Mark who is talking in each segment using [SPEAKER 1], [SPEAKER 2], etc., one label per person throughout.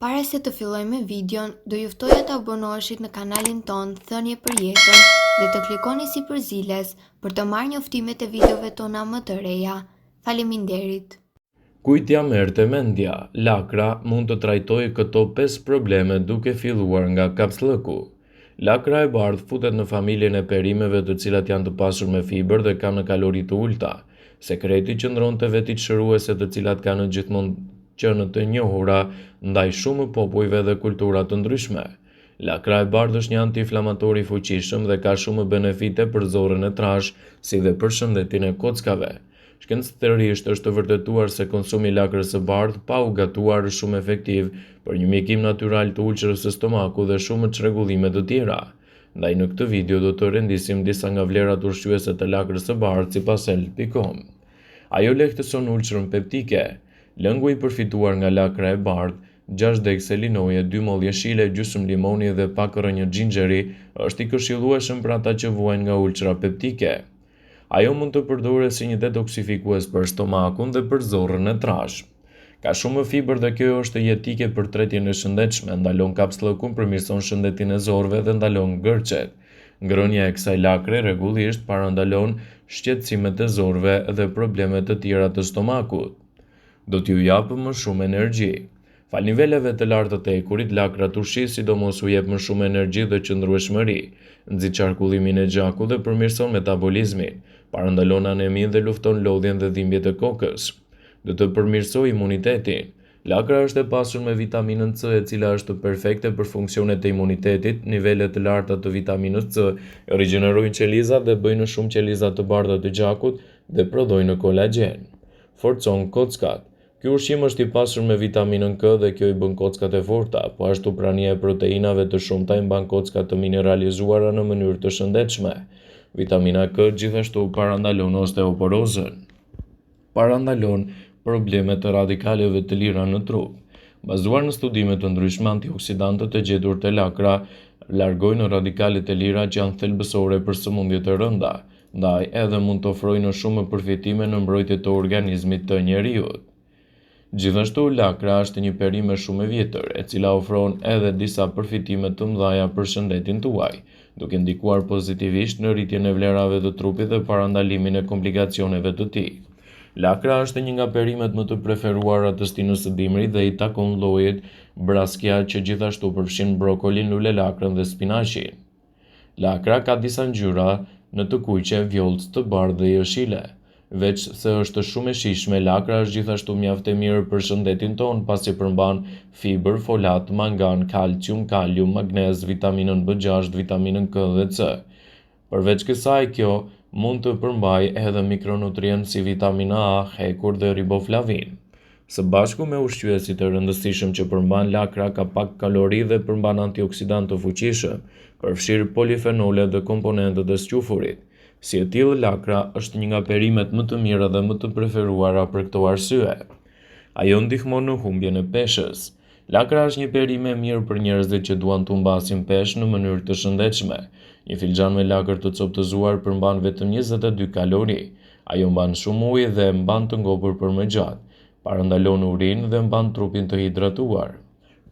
[SPEAKER 1] Para se të fillojmë me videon, do ju ftoja të abonoheshit në kanalin ton Thënie për Jetën dhe të klikoni si përziles për të marrë njoftimet e videove tona më të reja. Faleminderit.
[SPEAKER 2] Kujt ja merrte mendja, lakra mund të trajtojë këto 5 probleme duke filluar nga kapsllëku. Lakra e bardhë futet në familjen e perimeve të cilat janë të pasur me fiber dhe kanë kalori të ulta. Sekreti qëndron te vetit shëruese të cilat kanë gjithmonë qenë të njohura ndaj shumë popujve dhe kultura të ndryshme. Lakra e bardhë është një antiinflamator i fuqishëm dhe ka shumë benefite për zorrën e trashë, si dhe për shëndetin e kockave. Shkencëtërisht është të vërtetuar se konsumi i lakrës së bardhë pa u gatuar është shumë efektiv për një mjekim natyral të ulçërës së stomaku dhe shumë çrregullime të tjera. Ndaj në këtë video do të rendisim disa nga vlerat ushqyese të lakrës së bardhë sipas health.com. Ajo lehtëson ulçërën peptike. Lëngu i përfituar nga lakra e bardhë, 6 degse linoje, 2 moll jeshile, gjysmë limoni dhe pak rrënjë xhinxheri, është i këshillueshëm për ata që vuajnë nga ulçra peptike. Ajo mund të përdoret si një detoksifikues për stomakun dhe për zorrën e trashë. Ka shumë fibër dhe kjo është jetike për tretjen e shëndetshme, ndalon kapsllëkun, përmirëson shëndetin e zorëve dhe ndalon gërçet. Ngrënia e kësaj lakre rregullisht parandalon shqetësimet e zorëve dhe problemet të tjera të stomakut. Do t'ju japë më shumë energji. Fal niveleve të larta të ekurit, lakra turshi sidomos u jep më shumë energji dhe qëndrueshmëri, nxit qarkullimin e gjakut dhe përmirëson metabolizmin, parandalon anemin dhe lufton lodhjen dhe dhimbjet e kokës. Do të përmirësojë imunitetin. Lakra është e pasur me vitaminën C, e cila është perfekte për funksionet e imunitetit. Nivelet të larta të vitaminës C rigjenerojnë qelizat dhe bëjnë shumë qeliza të bardha të gjakut dhe prodhojnë kolagjen. Forcon kockat. Ky ushqim është i pasur me vitaminën K dhe kjo i bën kockat e forta, po ashtu prania e proteinave të shumta i mban kockat të mineralizuara në mënyrë të shëndetshme. Vitamina K gjithashtu parandalon osteoporozën. Parandalon problemet të radikaleve të lira në trup. Bazuar në studime të ndryshme, antioksidantët e gjetur te lakra largojnë radikalet e lira që janë thelbësore për sëmundjet e rënda, ndaj edhe mund të ofrojnë shumë përfitime në mbrojtje të organizmit të njeriut. Gjithashtu, lakra është një perime shumë e vjetër, e cila ofron edhe disa përfitime të mëdha për shëndetin tuaj, duke ndikuar pozitivisht në rritjen e vlerave të trupit dhe parandalimin e komplikacioneve të tij. Lakra është një nga perimet më të preferuara të stinës së dimrit dhe i takon llojit braskja që gjithashtu përfshin brokolin, lulelakrën dhe spinaqin. Lakra ka disa ngjyra në të kuqe, vjollcë, të bardhë dhe jeshile. Veç se është shumë e shijshme, lakra është gjithashtu mjaft e mirë për shëndetin ton, pasi përmban fibër, folat, mangan, kalcium, kalium, magnez, vitaminën B6, vitaminën K dhe C. Përveç kësaj, kjo mund të përmbajë edhe mikronutrient si vitamina A, hekur dhe riboflavin. Së bashku me ushqyesit e rëndësishëm që përmban lakra, ka pak kalori dhe përmban antioksidant të fuqishëm, përfshirë polifenolet dhe komponentët e sqafurit. Si e tillë, lakra është një nga perimet më të mira dhe më të preferuara për këto arsye. Ajo ndihmon në humbjen e peshës. Lakra është një perime e mirë për njerëzit që duan të humbasin peshë në mënyrë të shëndetshme. Një filxhan me lakër të coptëzuar përmban vetëm 22 kalori. Ajo mban shumë ujë dhe mban të ngopur për më gjatë. Parandalon urinë dhe mban trupin të hidratuar.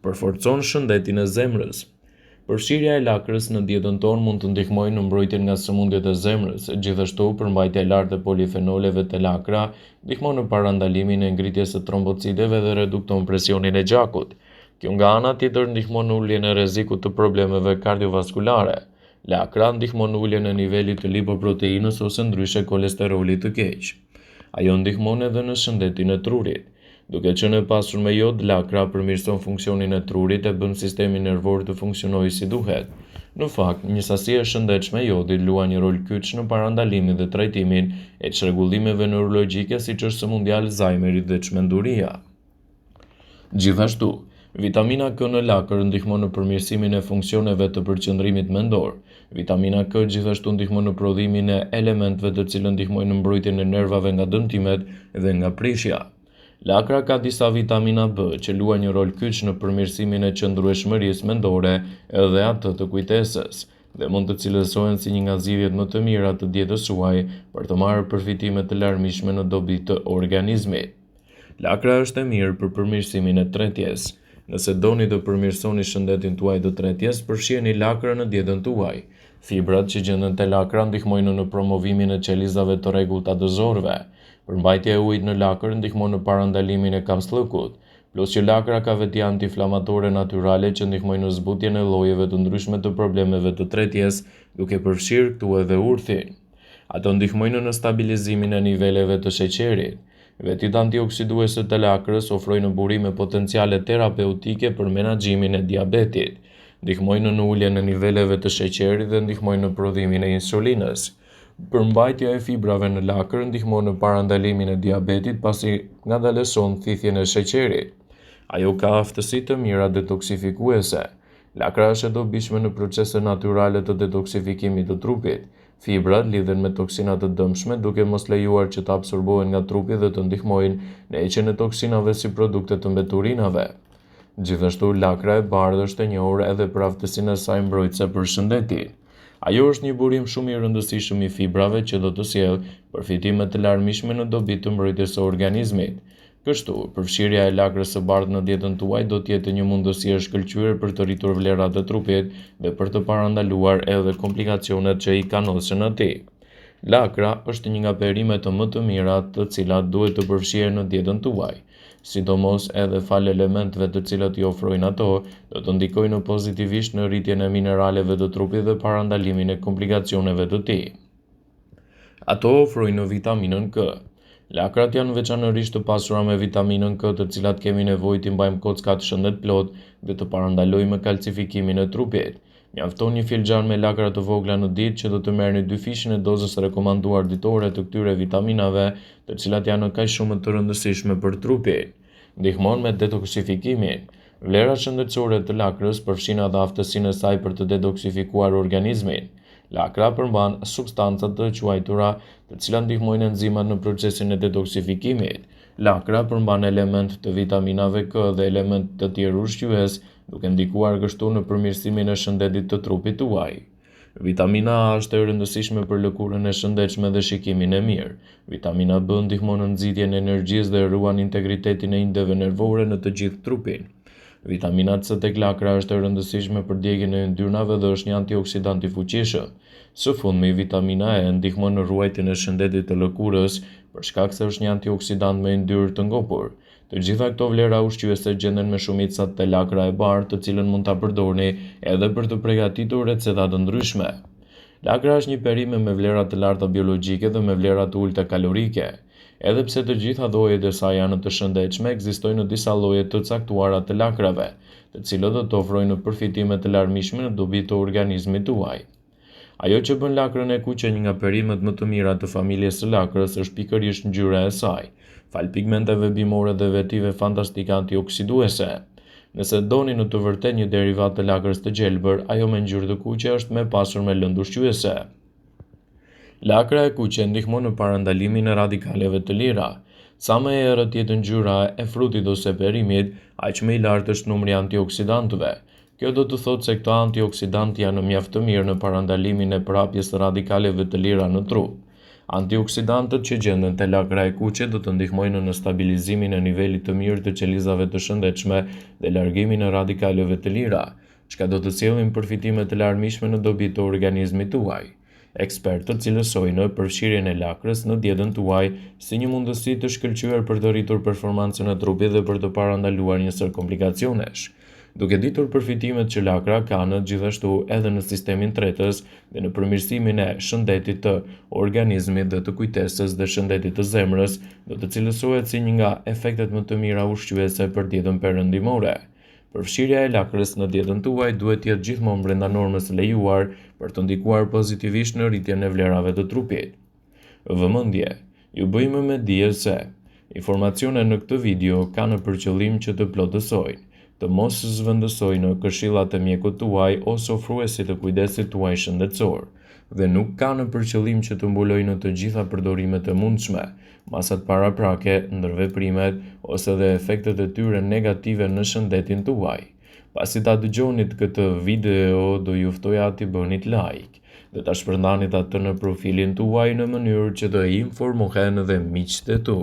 [SPEAKER 2] Përforcon shëndetin e zemrës. Përfshirja e lakrës në dietën tonë mund të ndihmojë në mbrojtjen nga sëmundjet e zemrës. Gjithashtu, përmbajtja e lartë e polifenoleve të lakra ndihmon në parandalimin e ngritjes së trombociteve dhe redukton presionin e gjakut. Kjo nga ana tjetër ndihmon në uljen e rrezikut të problemeve kardiovaskulare. Lakra ndihmon në uljen e nivelit të lipoproteinës ose ndryshe kolesterolit të keq. Ajo ndihmon edhe në shëndetin e trurit. Duke qenë e pasur me jod, lakra përmirëson funksionin e trurit e bën sistemin nervor të funksionojë si duhet. Në fakt, një sasi e shëndetshme e jodit luan një rol kyç në parandalimin dhe trajtimin e çrregullimeve neurologjike siç është sëmundja e Alzheimerit dhe çmenduria. Gjithashtu, vitamina K në lakër ndihmon në përmirësimin e funksioneve të përqendrimit mendor. Vitamina K gjithashtu ndihmon në prodhimin e elementëve të cilët ndihmojnë në mbrojtjen e nervave nga dëmtimet dhe nga prishja. Lakra ka disa vitamina B që luajnë një rol kyç në përmirësimin e qëndrueshmërisë mendore edhe atë të kujtesës dhe mund të cilësohen si një nga zgjidhjet më të mira të dietës suaj për të marrë përfitime të larmishme në dobi të organizmit. Lakra është e mirë për përmirësimin e tretjes. Nëse doni të përmirësoni shëndetin tuaj të tretjes, përfshiheni lakrën në dietën tuaj. Fibrat që gjenden te lakra ndihmojnë në promovimin e qelizave të rregullta të zorëve. Përmbajtja e ujit në lakër ndihmon në parandalimin e kamsllëkut, plus që lakra ka veti antiinflamatore natyrale që ndihmojnë në zbutjen e llojeve të ndryshme të problemeve të tretjes, duke përfshirë këtu edhe urthin. Ato ndihmojnë në stabilizimin e niveleve të sheqerit. Vetit antioksiduese të lakrës ofrojnë burime potenciale terapeutike për menaxhimin e diabetit, ndihmojnë në uljen e niveleve të sheqerit dhe ndihmojnë në prodhimin e insulinës. Përmbajtja e fibrave në lakër ndihmon në parandalimin e diabetit pasi ngadalëson thithjen e sheqerit. Ajo ka aftësi të mira detoksifikuese. Lakra është e dobishme në procese natyrale të detoksifikimit të trupit. Fibrat lidhen me toksina të dëmshme duke mos lejuar që të absorbohen nga trupi dhe të ndihmojnë në heqjen e toksinave si produkte të mbeturinave. Gjithashtu, lakra e bardhë është e njohur edhe për aftësinë e saj mbrojtëse për shëndetin. Ajo është një burim shumë i rëndësishëm i fibrave që do të sjellë përfitime të larmishme në dobi të mbrojtjes së organizmit. Kështu, përfshirja e lakrës së bardhë në dietën tuaj do të jetë një mundësi e shkëlqyer për të rritur vlerat e trupit dhe për të parandaluar edhe komplikacionet që i kanosen atij. Lakra është një nga perimet më të mira të cilat duhet të përfshihen në dietën tuaj, sidomos edhe fal elementeve të cilat i ofrojnë ato, do të ndikojnë pozitivisht në rritjen e mineraleve të trupit dhe parandalimin e komplikacioneve të tij. Ato ofrojnë vitaminën K. Lakrat janë veçanërisht të pasura me vitaminën K, të cilat kemi nevojë t'i mbajmë kockat shëndet plot dhe të parandalojmë kalcifikimin e trupit. Mjafton një filxhan me lakra të vogla në ditë që do të merrni 2 fishin e dozës rekomanduar ditore të këtyre vitaminave, të cilat janë kaq shumë të rëndësishme për trupin. Ndihmon me detoksifikimin. Vlerat shëndetësore të lakrës përfshin edhe aftësinë e saj për të detoksifikuar organizmin. Lakra përmban substanca të quajtura, të cilat ndihmojnë enzimat në procesin e detoksifikimit. Lakra përmban element të vitaminave K dhe element të tjerë ushqyes, duke ndikuar kështu në përmirësimin e shëndetit të trupit tuaj. Vitamina A është e rëndësishme për lëkurën e shëndetshme dhe shikimin e mirë. Vitamina B ndihmon në nxitjen e energjisë dhe ruan integritetin e indeve nervore në të gjithë trupin. Vitamina C tek lakra është e rëndësishme për djegjen e yndyrnave dhe është një antioksidant i fuqishëm. Së fundmi, vitamina E ndihmon në ruajtjen e shëndetit të lëkurës, për shkak se është një antioksidant me yndyrë të ngopur. Të gjitha këto vlera ushqyese gjenden me shumicat te lakra e bardhë, të cilën mund ta përdorni edhe për të përgatitur receta të ndryshme. Lakra është një perime me vlera të larta biologjike dhe me vlera të ulta kalorike. Edhe pse të gjitha llojet e saj janë të shëndetshme, ekzistojnë disa lloje të caktuara të lakrave, të cilët do të ofrojnë përfitime të larmishme në dobi të organizmit tuaj. Ajo që bën lakrën e kuqe një nga perimet më të mira të familjes së lakrës është pikërisht ngjyra e saj, fal pigmenteve bimore dhe vetive fantastike antioksiduese. Nëse doni në të vërtetë një derivat të lakrës të gjelbër, ajo me ngjyrë të kuqe është më pasur me lëndë ushqyese. Lakra e kuqe ndihmon në parandalimin e radikaleve të lira. Sa më e errët jetë ngjyra e frutit ose perimit, aq më i lartë është numri i antioksidantëve. Kjo do të thotë se këto antioksidantë janë mjaft të mirë në parandalimin e prapjes së radikaleve të lira në trup. Antioksidantët që gjenden te lakra e kuqe do të ndihmojnë në stabilizimin e nivelit të mirë të qelizave të shëndetshme dhe largimin e radikaleve të lira, çka do të sjellin përfitime të larmishme në dobi të organizmit tuaj. Ekspertët cilësojnë përfshirjen e lakrës në dietën tuaj si një mundësi të shkëlqyer për të rritur performancën e trupit dhe për të parandaluar një sër komplikacionesh. Duke ditur përfitimet që lakra ka gjithashtu edhe në sistemin tretës dhe në përmirësimin e shëndetit të organizmit dhe të kujtesës dhe shëndetit të zemrës, do të cilësohet si një nga efektet më të mira ushqyese për dietën perëndimore. Përfshirja e lakrës në dietën tuaj duhet të jetë gjithmonë brenda normës së lejuar për të ndikuar pozitivisht në rritjen e vlerave të trupit. Vëmendje, ju bëjmë me dije se informacionet në këtë video kanë për qëllim që të plotësojnë, të mos zvendësojnë këshillat e mjekut tuaj ose ofruesit të kujdesit tuaj shëndetësor, dhe nuk kanë për qëllim që të mbulojnë të gjitha përdorimet e mundshme, masat paraprake, ndërveprimet ose dhe efektet e tyre negative në shëndetin tuaj. Pasi ta dëgjonit këtë video, do ju ftoja t'i bënit like dhe ta shpërndanit atë në profilin tuaj në mënyrë që të informohen dhe miqtë e tu.